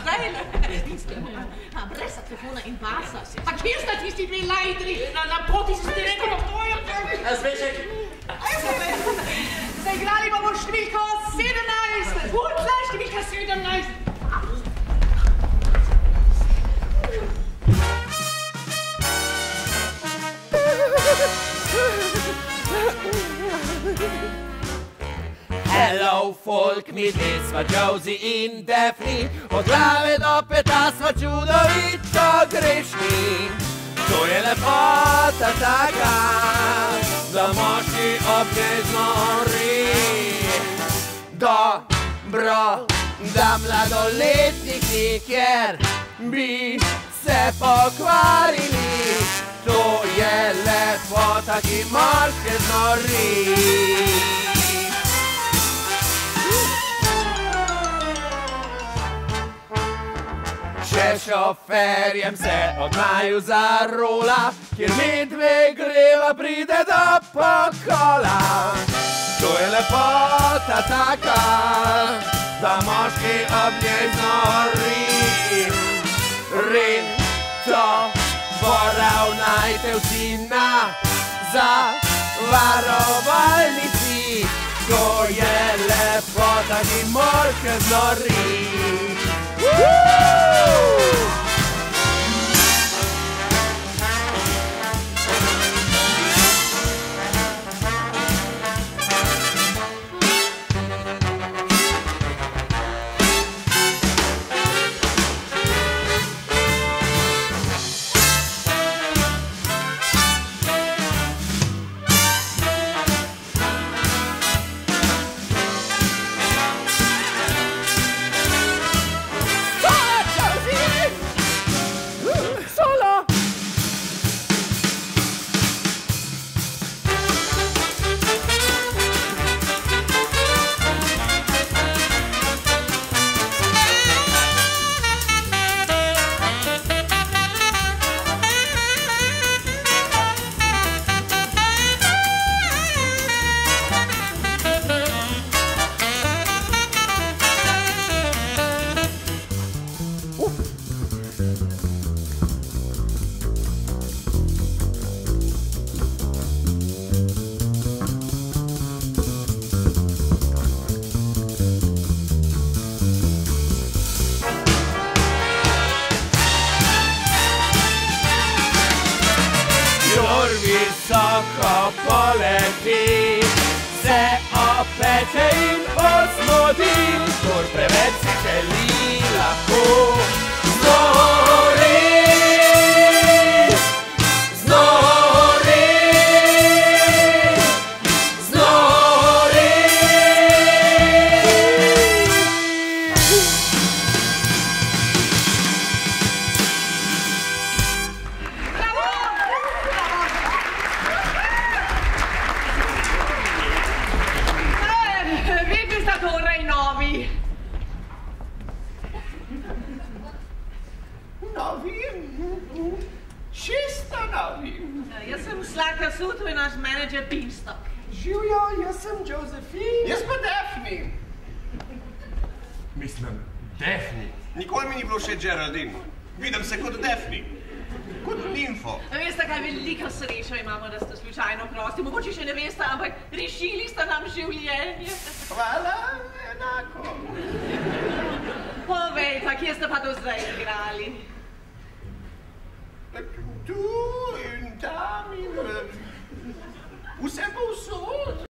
zdaj le. Brez telefona in pasa. Pa kje sta tisti dve lajdri? Na poti si ste rekli, da to je. Zveček. Zaigrali bomo številko 17. Budla številka 17. Hello folk, mi sva Josie in Daphne, od glave do peta sva čudovito grešni. To je lepota taka, da moški ob njej znori. Dobro, da mladoletniki, kjer bi se pokvarili, to je lepota, ki moške znori. Še šoferjem se od naju zarola, kjer medve greva pride do pokola. To je lepota taka, da moški ob njej znori. Reto poravnajte vsi na zavarovalnici. To je lepota, ki moške znori. Visoko poleti, se opeče in osmodi, kdor preveč si želi, lahko znori. Znori, znori. Jaz sem Slaka Suto in naš menedžer Beanstalk. Živjo, jaz sem Josephine. Jaz pa Daphne. Mislim, Daphne. Nikoli mi ni bilo všeč Geraldine. Vidim se kot Daphne. Kot nimfo. Veste, kaj veliko srečo imamo, da ste slučajno prosti. Mogoče še ne veste, ampak rešili ste nam življenje. Hvala, enako. Povejte, kje ste pa do zdaj igrali? Tu in tam in... Vse po